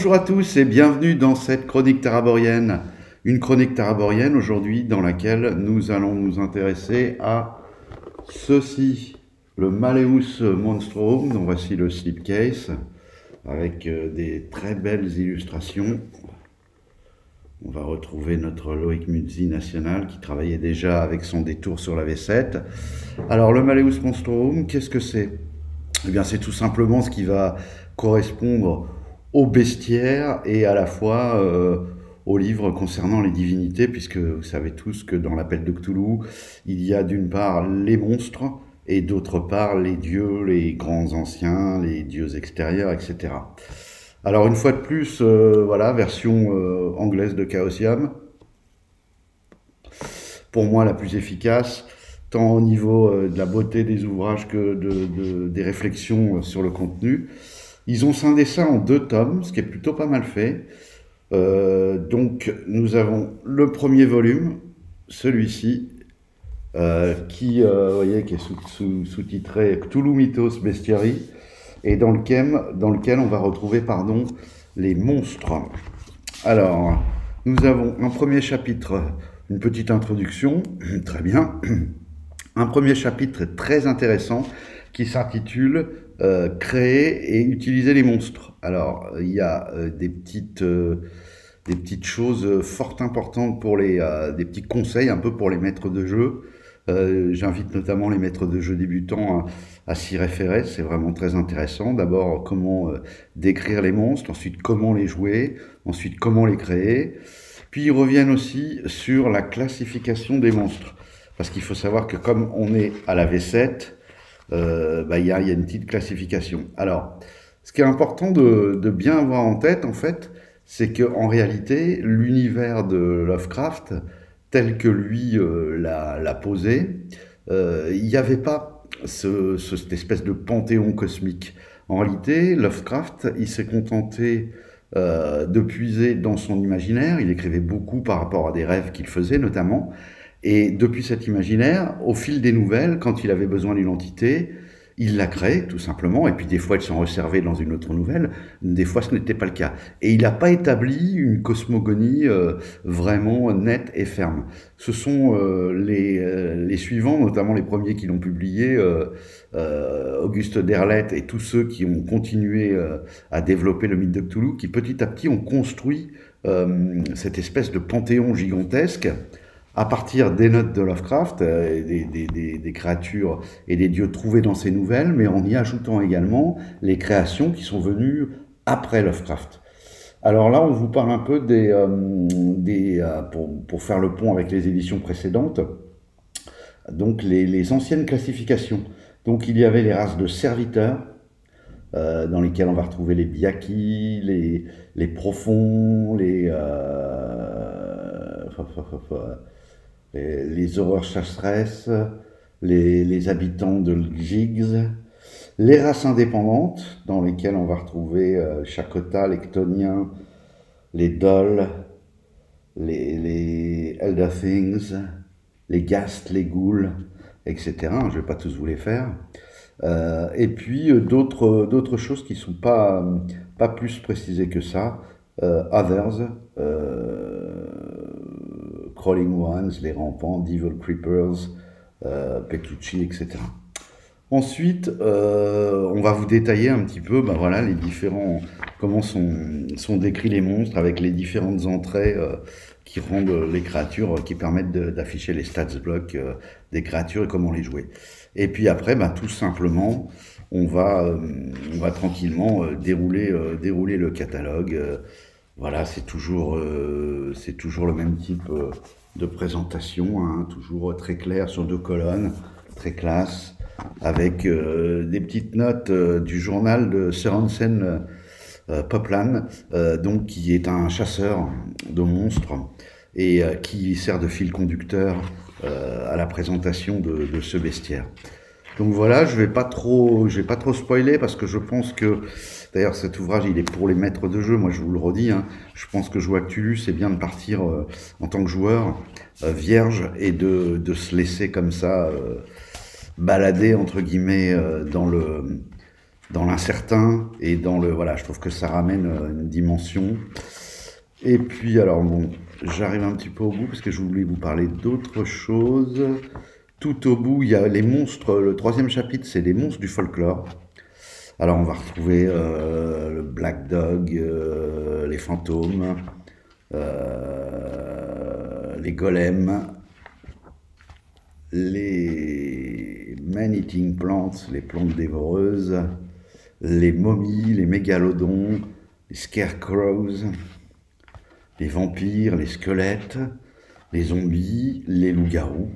Bonjour à tous et bienvenue dans cette chronique taraborienne. Une chronique taraborienne aujourd'hui dans laquelle nous allons nous intéresser à ceci, le Malleus Monstrum, dont voici le slipcase, avec des très belles illustrations. On va retrouver notre Loïc Muzzi national qui travaillait déjà avec son détour sur la V7. Alors le Malleus Monstrum, qu'est-ce que c'est? Eh bien c'est tout simplement ce qui va correspondre au bestiaire et à la fois au livre concernant les divinités, puisque vous savez tous que dans l'appel de Cthulhu, il y a d'une part les monstres et d'autre part les dieux, les grands anciens, les dieux extérieurs, etc. Alors une fois de plus, voilà, version anglaise de Chaosium, pour moi la plus efficace, tant au niveau de la beauté des ouvrages que des réflexions sur le contenu. Ils ont scindé ça en 2 tomes, ce qui est plutôt pas mal fait. Donc nous avons le premier volume, celui-ci, qui, vous voyez, qui est sous-titré Cthulhu Mythos Bestiary, et dans lequel on va retrouver, pardon, les monstres. Alors, nous avons un premier chapitre, une petite introduction, très bien, un premier chapitre très intéressant qui s'intitule Créer et utiliser les monstres. Alors, il y a des petites choses fort importantes pour des petits conseils un peu pour les maîtres de jeu. J'invite notamment les maîtres de jeu débutants à s'y référer, c'est vraiment très intéressant. D'abord, comment décrire les monstres, ensuite comment les jouer, ensuite comment les créer. Puis ils reviennent aussi sur la classification des monstres. Parce qu'il faut savoir que comme on est à la V7, il y a une petite classification. Alors, ce qui est important de bien avoir en tête, en fait, c'est qu'en réalité, l'univers de Lovecraft, tel que lui l'a posé, il n'y avait pas cette espèce de panthéon cosmique. En réalité, Lovecraft, il s'est contenté de puiser dans son imaginaire. Il écrivait beaucoup par rapport à des rêves qu'il faisait, notamment. Et depuis cet imaginaire, au fil des nouvelles, quand il avait besoin d'une entité, il la crée, tout simplement, et puis des fois elles sont réservées dans une autre nouvelle, des fois ce n'était pas le cas. Et il n'a pas établi une cosmogonie vraiment nette et ferme. Ce sont les suivants, notamment les premiers qui l'ont publié, Auguste Derleth et tous ceux qui ont continué à développer le mythe de Cthulhu, qui petit à petit ont construit cette espèce de panthéon gigantesque, à partir des notes de Lovecraft, des créatures et des dieux trouvés dans ces nouvelles, mais en y ajoutant également les créations qui sont venues après Lovecraft. Alors là, on vous parle un peu pour faire le pont avec les éditions précédentes, donc les anciennes classifications. Donc il y avait les races de serviteurs, dans lesquelles on va retrouver les Biaki, les profonds, les horreurs chasseresses, les habitants de Giggs, les races indépendantes, dans lesquelles on va retrouver Chakotay, les Chtoniens, les Dol, les Elder Things, les Ghast, les Ghouls, etc. Je ne vais pas tous vous les faire. Et puis d'autres choses qui ne sont pas plus précisées que ça. Others, Crawling Ones, les rampants, Devil Creepers, Petrucci, etc. Ensuite, on va vous détailler un petit peu les différents, comment sont décrits les monstres avec les différentes entrées qui rendent les créatures, qui permettent d'afficher les stats blocks des créatures et comment les jouer. Et puis après, tout simplement, on va tranquillement dérouler le catalogue. Voilà, c'est toujours le même type de présentation, hein, toujours très clair sur 2 colonnes, très classe, avec des petites notes du journal de Sørensen Poplan, donc qui est un chasseur de monstres et qui sert de fil conducteur à la présentation de ce bestiaire. Donc voilà, je vais pas trop spoiler parce que je pense que, d'ailleurs cet ouvrage il est pour les maîtres de jeu, moi je vous le redis, hein, je pense que jouer à Cthulhu c'est bien de partir en tant que joueur vierge et de se laisser comme ça balader entre guillemets dans l'incertain et dans le... Voilà, je trouve que ça ramène une dimension. Et puis, alors bon, j'arrive un petit peu au bout parce que je voulais vous parler d'autre chose. Tout au bout, il y a les monstres. Le troisième chapitre, c'est les monstres du folklore. Alors, on va retrouver le Black Dog, les fantômes, les golems, les man-eating plants, les plantes dévoreuses, les momies, les mégalodons, les scarecrows, les vampires, les squelettes, les zombies, les loups-garous.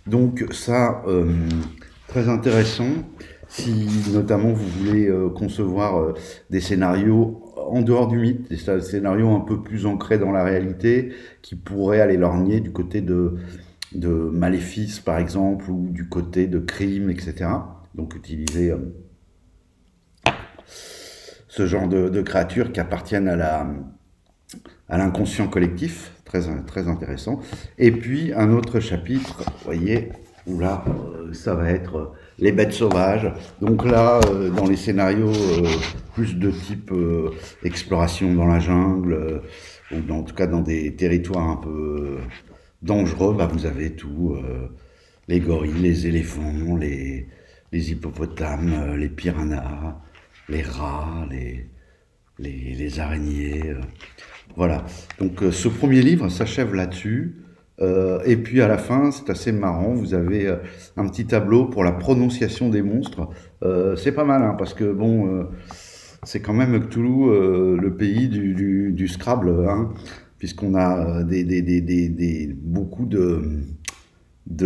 Donc ça, très intéressant, si notamment vous voulez concevoir des scénarios en dehors du mythe, des scénarios un peu plus ancrés dans la réalité, qui pourraient aller lorgner du côté de maléfices par exemple, ou du côté de crimes, etc. Donc utiliser ce genre de créatures qui appartiennent à l'inconscient collectif, très intéressant. Et puis un autre chapitre, vous voyez, où là, ça va être les bêtes sauvages. Donc là, dans les scénarios plus de type exploration dans la jungle, ou en tout cas dans des territoires un peu dangereux, bah, vous avez tout, les gorilles, les éléphants, les hippopotames, les piranhas, les rats, les araignées. Voilà, donc ce premier livre s'achève là-dessus. Et puis à la fin, c'est assez marrant, vous avez un petit tableau pour la prononciation des monstres. C'est pas mal, hein, parce que bon, c'est quand même Cthulhu, le pays du Scrabble, hein, puisqu'on a beaucoup de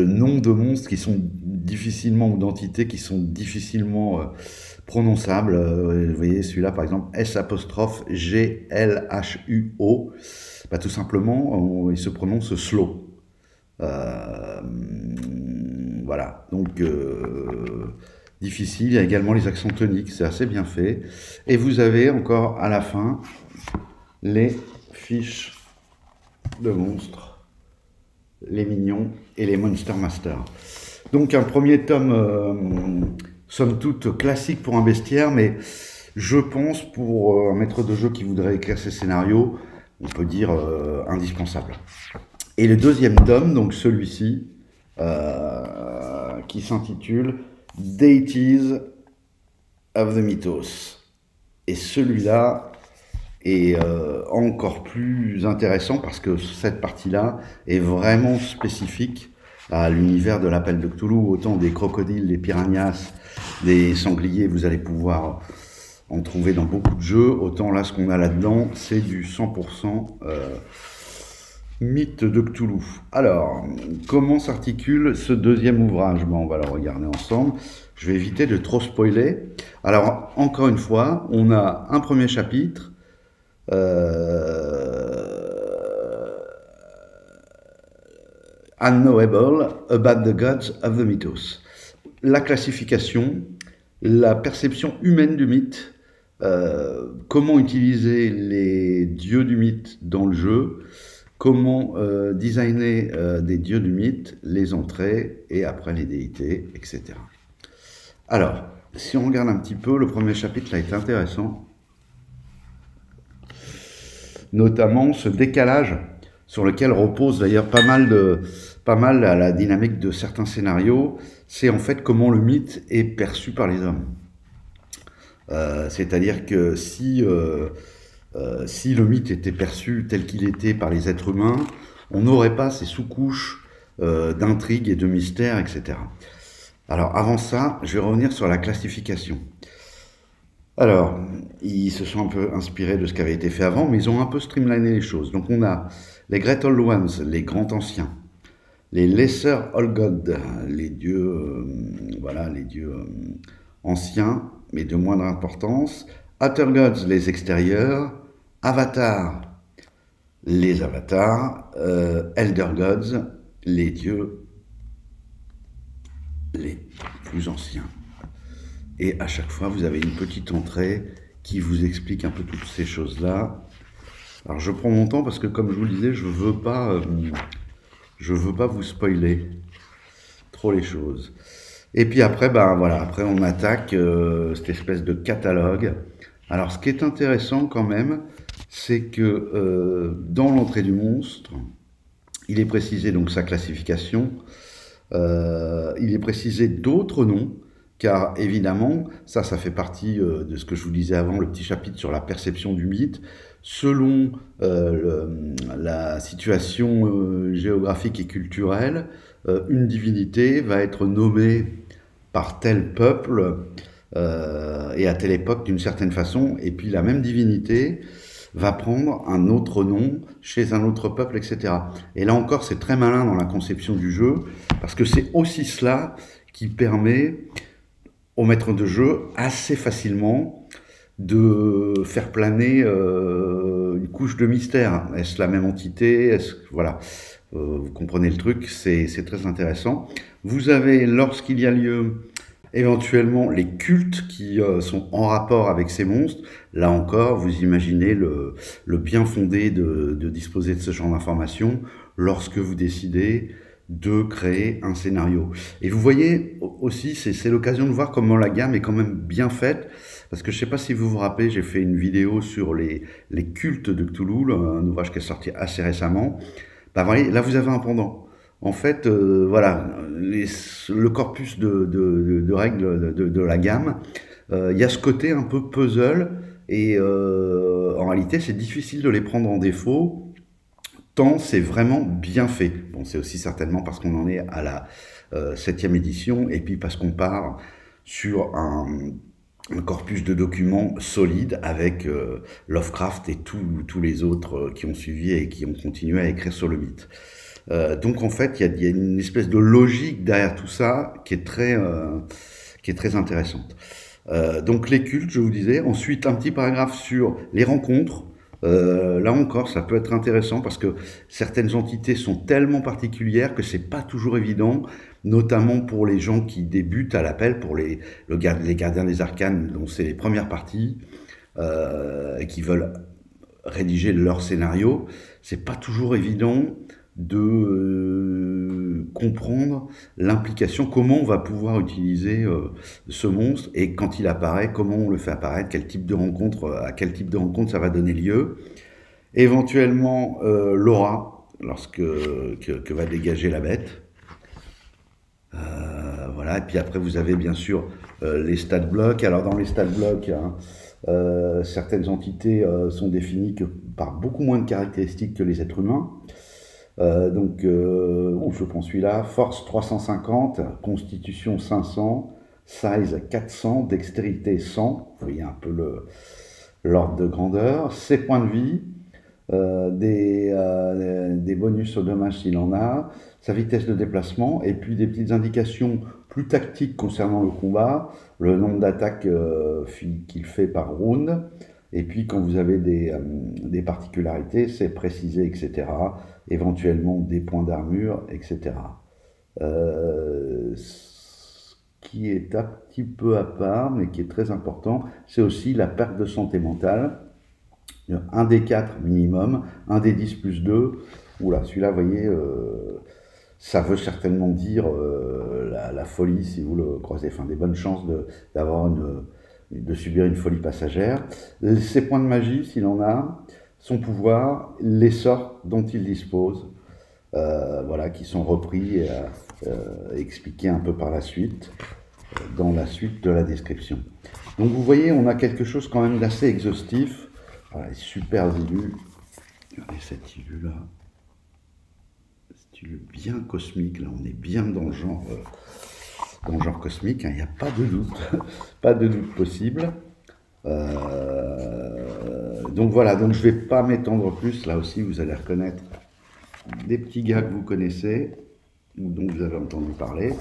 noms de monstres qui sont difficilement, ou d'entités qui sont difficilement prononçables. Vous voyez celui-là par exemple, S''GLHUO, bah, tout simplement il se prononce slow. Voilà, donc difficile. Il y a également les accents toniques, c'est assez bien fait. Et vous avez encore à la fin les fiches de monstres, les mignons et les Monster Master. Donc un premier tome, somme toute classique pour un bestiaire, mais je pense pour un maître de jeu qui voudrait écrire ses scénarios, on peut dire indispensable. Et le deuxième tome, donc celui-ci, qui s'intitule Deities of the Mythos. Et celui-là est encore plus intéressant parce que cette partie-là est vraiment spécifique à l'univers de l'appel de Cthulhu. Autant des crocodiles, des piranhas, des sangliers, vous allez pouvoir en trouver dans beaucoup de jeux. Autant là, ce qu'on a là-dedans, c'est du 100% mythe de Cthulhu. Alors, comment s'articule ce deuxième ouvrage? Bon, on va le regarder ensemble. Je vais éviter de trop spoiler. Alors, encore une fois, on a un premier chapitre. Unknowable about the gods of the mythos. La classification, la perception humaine du mythe, comment utiliser les dieux du mythe dans le jeu, comment designer des dieux du mythe, les entrées et après les déités, etc. Alors, si on regarde un petit peu, le premier chapitre là est intéressant. Notamment ce décalage sur lequel repose d'ailleurs pas mal à la dynamique de certains scénarios, c'est en fait comment le mythe est perçu par les hommes. C'est-à-dire que si le mythe était perçu tel qu'il était par les êtres humains, on n'aurait pas ces sous-couches d'intrigues et de mystères, etc. Alors avant ça, je vais revenir sur la classification. Alors, ils se sont un peu inspirés de ce qui avait été fait avant, mais ils ont un peu streamliné les choses. Donc on a les Great Old Ones, les grands anciens, les Lesser Old Gods, les dieux, voilà, les dieux anciens, mais de moindre importance, Outer Gods, les extérieurs, Avatar, les avatars, Elder Gods, les dieux les plus anciens. Et à chaque fois, vous avez une petite entrée qui vous explique un peu toutes ces choses-là. Alors, je prends mon temps parce que, comme je vous le disais, je veux pas vous spoiler trop les choses. Et puis après, ben voilà, après on attaque cette espèce de catalogue. Alors ce qui est intéressant quand même, c'est que dans l'entrée du monstre, il est précisé donc sa classification, il est précisé d'autres noms, car évidemment, ça fait partie de ce que je vous disais avant, le petit chapitre sur la perception du mythe. Selon la situation géographique et culturelle, une divinité va être nommée par tel peuple et à telle époque d'une certaine façon, et puis la même divinité va prendre un autre nom chez un autre peuple, etc. Et là encore, c'est très malin dans la conception du jeu, parce que c'est aussi cela qui permet au maître de jeu assez facilement de faire planer une couche de mystère. Est-ce la même entité? Voilà, vous comprenez le truc, c'est très intéressant. Vous avez, lorsqu'il y a lieu, éventuellement les cultes qui sont en rapport avec ces monstres. Là encore, vous imaginez le bien fondé de disposer de ce genre d'informations lorsque vous décidez de créer un scénario. Et vous voyez aussi, c'est l'occasion de voir comment la gamme est quand même bien faite, parce que je ne sais pas si vous vous rappelez, j'ai fait une vidéo sur les cultes de Cthulhu, un ouvrage qui est sorti assez récemment. Ben, voyez, là vous avez un pendant. En fait, voilà, le corpus de règles de la gamme, il y a ce côté un peu puzzle, et en réalité c'est difficile de les prendre en défaut, tant c'est vraiment bien fait. Bon, c'est aussi certainement parce qu'on en est à la 7e édition, et puis parce qu'on part sur un corpus de documents solide avec Lovecraft et tous les autres qui ont suivi et qui ont continué à écrire sur le mythe. Donc en fait, il y a une espèce de logique derrière tout ça qui est très intéressante. Donc les cultes, je vous disais. Ensuite, un petit paragraphe sur les rencontres. Là encore, ça peut être intéressant parce que certaines entités sont tellement particulières que c'est pas toujours évident, notamment pour les gens qui débutent à l'appel, pour les gardiens des arcanes, dont c'est les premières parties, et qui veulent rédiger leur scénario. C'est pas toujours évident de comprendre l'implication, comment on va pouvoir utiliser ce monstre, et quand il apparaît, comment on le fait apparaître, quel type de rencontre, à quel type de rencontre ça va donner lieu. Éventuellement l'aura, que va dégager la bête. Voilà, et puis après vous avez bien sûr les stat blocks. Alors dans les stat blocks, hein, certaines entités sont définies par beaucoup moins de caractéristiques que les êtres humains. Je prends celui-là, force 350, constitution 500, size 400, dextérité 100, vous voyez un peu l'ordre de grandeur, ses points de vie, des bonus au dommage s'il en a, sa vitesse de déplacement, et puis des petites indications plus tactiques concernant le combat, le nombre d'attaques qu'il fait par round, et puis quand vous avez des particularités, c'est précisé, etc. Éventuellement des points d'armure, etc. Ce qui est un petit peu à part, mais qui est très important, c'est aussi la perte de santé mentale. Un des 4 minimum, un des 10 plus 2. Oula, celui-là, vous voyez, ça veut certainement dire la folie, si vous le croisez, enfin des bonnes chances de subir une folie passagère. Ses points de magie, s'il en a, son pouvoir, les sorts dont il dispose, voilà, qui sont repris et expliqués un peu par la suite, dans la suite de la description. Donc vous voyez, on a quelque chose quand même d'assez exhaustif. Voilà, les super illus. Regardez cette illu là. Cette illu bien cosmique, là on est bien dans le genre cosmique, hein, il n'y a pas de doute, pas de doute possible. Donc voilà, donc je ne vais pas m'étendre plus, là aussi vous allez reconnaître des petits gars que vous connaissez, ou dont vous avez entendu parler.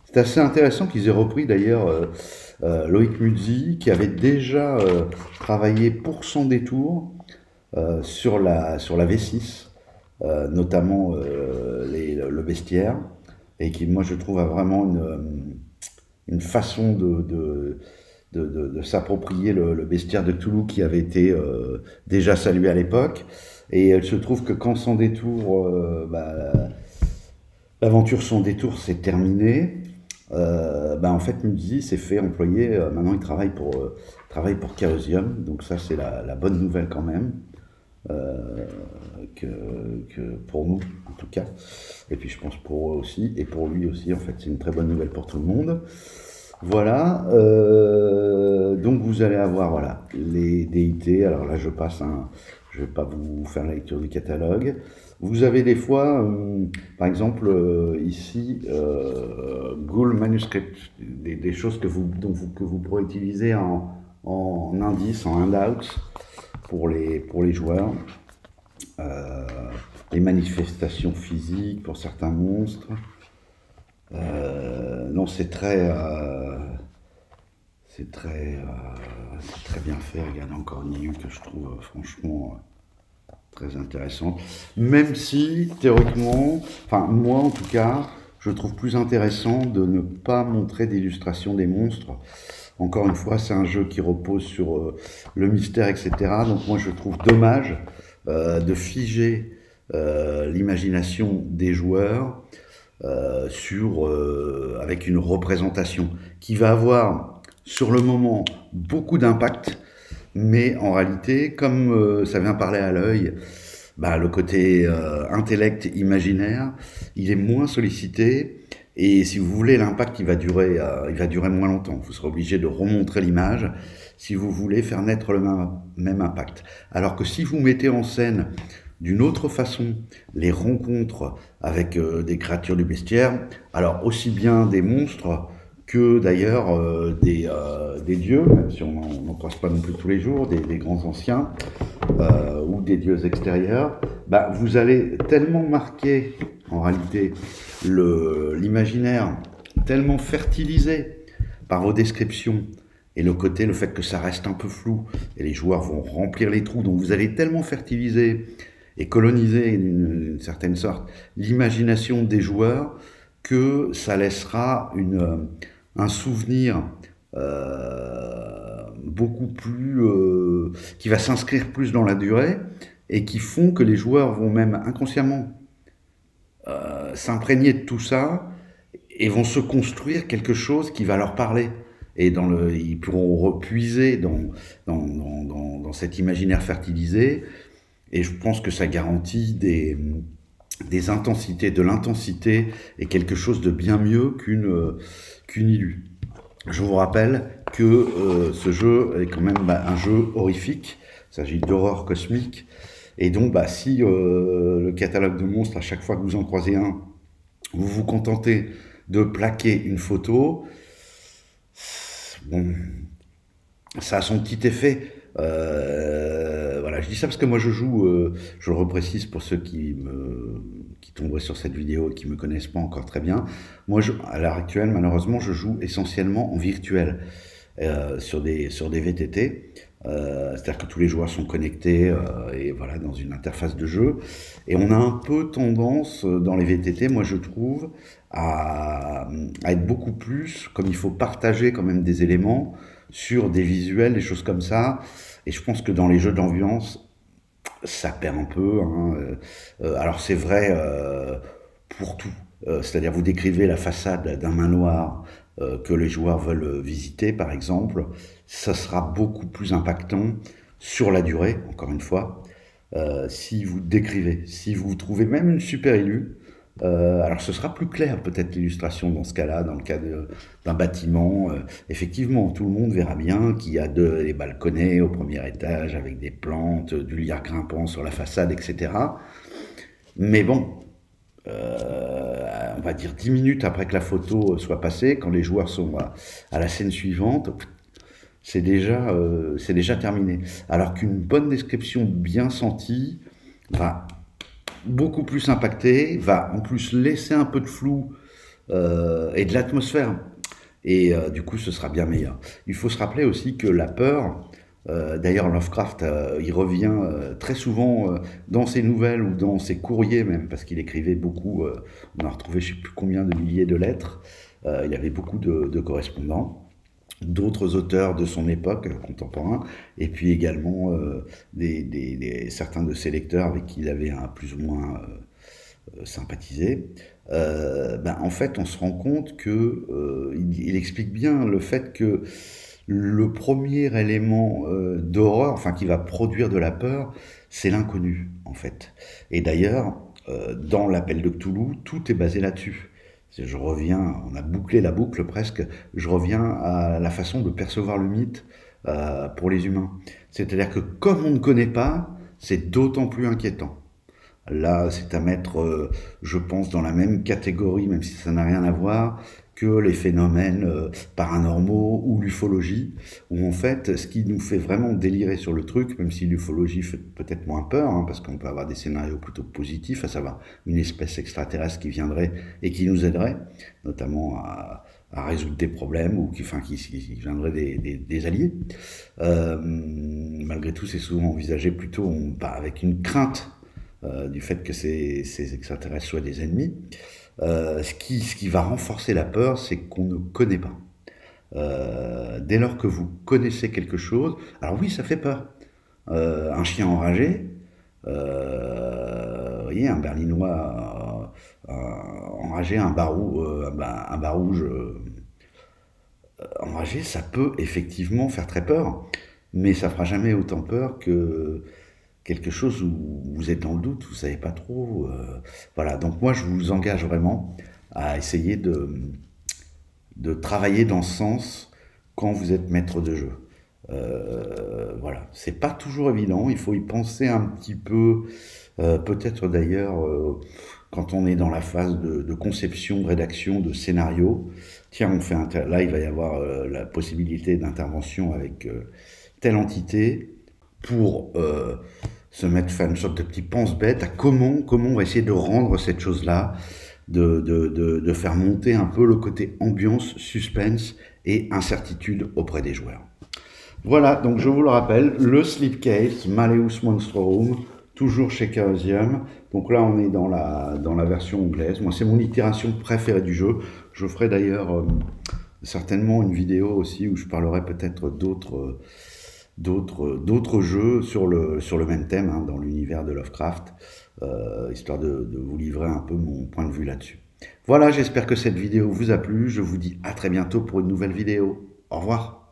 C'est assez intéressant qu'ils aient repris d'ailleurs Loïc Muzzi, qui avait déjà travaillé pour son détour sur la V6, notamment le bestiaire, et qui, moi, je trouve, a vraiment une façon de s'approprier le bestiaire de Cthulhu qui avait été déjà salué à l'époque. Et il se trouve que quand sans détour, l'aventure sans détour s'est terminée, en fait, Muzzy s'est fait employer. Maintenant, il travaille pour Chaosium. Donc ça, c'est la bonne nouvelle quand même. euh, que, que pour nous, en tout cas. Et puis je pense pour eux aussi, et pour lui aussi. En fait, c'est une très bonne nouvelle pour tout le monde. Voilà. Donc vous allez avoir voilà les DIT. Alors là, je vais pas vous faire la lecture du catalogue. Vous avez des fois, par exemple, ici, Ghoul Manuscript, des choses que vous pourrez utiliser en indice, en handout pour les joueurs. Euh, les manifestations physiques pour certains monstres. Non, c'est très bien fait. Regardez encore une que je trouve franchement très intéressante. Même si, théoriquement, enfin, moi en tout cas, je trouve plus intéressant de ne pas montrer d'illustration des monstres. Encore une fois, c'est un jeu qui repose sur le mystère, etc. Donc moi, je trouve dommage de figer l'imagination des joueurs avec une représentation qui va avoir sur le moment beaucoup d'impact, mais en réalité, comme ça vient parler à l'œil, le côté intellect imaginaire, il est moins sollicité. Et si vous voulez, l'impact il va durer moins longtemps. Vous serez obligé de remontrer l'image si vous voulez faire naître le même impact. Alors que si vous mettez en scène d'une autre façon les rencontres avec des créatures du bestiaire, alors aussi bien des monstres que d'ailleurs des dieux, même si on n'en croise pas non plus tous les jours, des grands anciens ou des dieux extérieurs, vous allez tellement marquer en réalité l'imaginaire, tellement fertilisé par vos descriptions et le fait que ça reste un peu flou et les joueurs vont remplir les trous, donc vous allez tellement fertiliser et coloniser d'une certaine sorte l'imagination des joueurs que ça laissera un souvenir beaucoup plus qui va s'inscrire plus dans la durée et qui font que les joueurs vont même inconsciemment s'imprégner de tout ça et vont se construire quelque chose qui va leur parler. Et ils pourront repuiser dans cet imaginaire fertilisé. Et je pense que ça garantit des intensités, de l'intensité et quelque chose de bien mieux qu'une illu. Je vous rappelle que ce jeu est quand même un jeu horrifique. Il s'agit d'horreur cosmique. Et donc, si le catalogue de monstres, à chaque fois que vous en croisez un, vous vous contentez de plaquer une photo, bon, ça a son petit effet. Voilà, je dis ça parce que moi je joue, je le reprécise pour ceux qui tomberaient sur cette vidéo et qui me connaissent pas encore très bien. Moi, à l'heure actuelle, malheureusement, je joue essentiellement en virtuel sur des VTT. C'est-à-dire que tous les joueurs sont connectés et voilà dans une interface de jeu. Et on a un peu tendance dans les VTT, moi je trouve, à être beaucoup plus, comme il faut partager quand même des éléments sur des visuels, des choses comme ça. Et je pense que dans les jeux d'ambiance, ça perd un peu. Alors c'est vrai pour tout. C'est-à-dire vous décrivez la façade d'un manoir que les joueurs veulent visiter, par exemple, ça sera beaucoup plus impactant sur la durée, encore une fois, si vous décrivez, si vous trouvez même une super élue. Alors ce sera plus clair peut-être l'illustration dans ce cas-là, dans le cas d'un bâtiment. Effectivement, tout le monde verra bien qu'il y a des balconnets au premier étage avec des plantes, du lierre grimpant sur la façade, etc. Mais bon, on va dire 10 minutes après que la photo soit passée, quand les joueurs sont à la scène suivante, c'est déjà terminé. Alors qu'une bonne description bien sentie va beaucoup plus impacter, va en plus laisser un peu de flou et de l'atmosphère. Et du coup, ce sera bien meilleur. Il faut se rappeler aussi que la peur, d'ailleurs Lovecraft, il revient très souvent dans ses nouvelles ou dans ses courriers même, parce qu'il écrivait beaucoup, on a retrouvé je ne sais plus combien de milliers de lettres, il y avait beaucoup de correspondants. d'autres auteurs de son époque, contemporains, et puis également certains de ses lecteurs avec qui il avait un plus ou moins sympathisé. En fait, on se rend compte que il explique bien le fait que le premier élément d'horreur, enfin qui va produire de la peur, c'est l'inconnu, en fait. Et d'ailleurs, dans l'appel de Cthulhu, tout est basé là-dessus. Je reviens, on a bouclé la boucle presque, je reviens à la façon de percevoir le mythe pour les humains. C'est-à-dire que comme on ne connaît pas, c'est d'autant plus inquiétant. Là, c'est à mettre, je pense, dans la même catégorie, même si ça n'a rien à voir, que les phénomènes paranormaux ou l'ufologie, où en fait, ce qui nous fait vraiment délirer sur le truc, même si l'ufologie fait peut-être moins peur, hein, parce qu'on peut avoir des scénarios plutôt positifs, à savoir une espèce extraterrestre qui viendrait et qui nous aiderait, notamment à résoudre des problèmes ou qui viendrait des alliés. Malgré tout, c'est souvent envisagé plutôt avec une crainte du fait que ces extraterrestres soient des ennemis. Ce qui va renforcer la peur, c'est qu'on ne connaît pas. Dès lors que vous connaissez quelque chose, alors oui, ça fait peur. Un chien enragé, vous voyez, un berlinois enragé, un barouge enragé, ça peut effectivement faire très peur, mais ça fera jamais autant peur que quelque chose où vous êtes dans le doute, vous savez pas trop. Voilà, donc moi je vous engage vraiment à essayer de travailler dans ce sens quand vous êtes maître de jeu. Voilà, c'est pas toujours évident, il faut y penser un petit peu, peut-être d'ailleurs quand on est dans la phase de conception, rédaction de scénario. Tiens, là il va y avoir la possibilité d'intervention avec telle entité pour faire une sorte de petit pense-bête à comment on va essayer de rendre cette chose-là, de faire monter un peu le côté ambiance, suspense et incertitude auprès des joueurs. Voilà, donc je vous le rappelle, le Slipcase, Malleus Monstrorum, toujours chez Chaosium. Donc là, on est dans la version anglaise. Moi, c'est mon itération préférée du jeu. Je ferai d'ailleurs certainement une vidéo aussi où je parlerai peut-être d'autres jeux sur le même thème, hein, dans l'univers de Lovecraft, histoire de vous livrer un peu mon point de vue là-dessus. Voilà, j'espère que cette vidéo vous a plu. Je vous dis à très bientôt pour une nouvelle vidéo. Au revoir.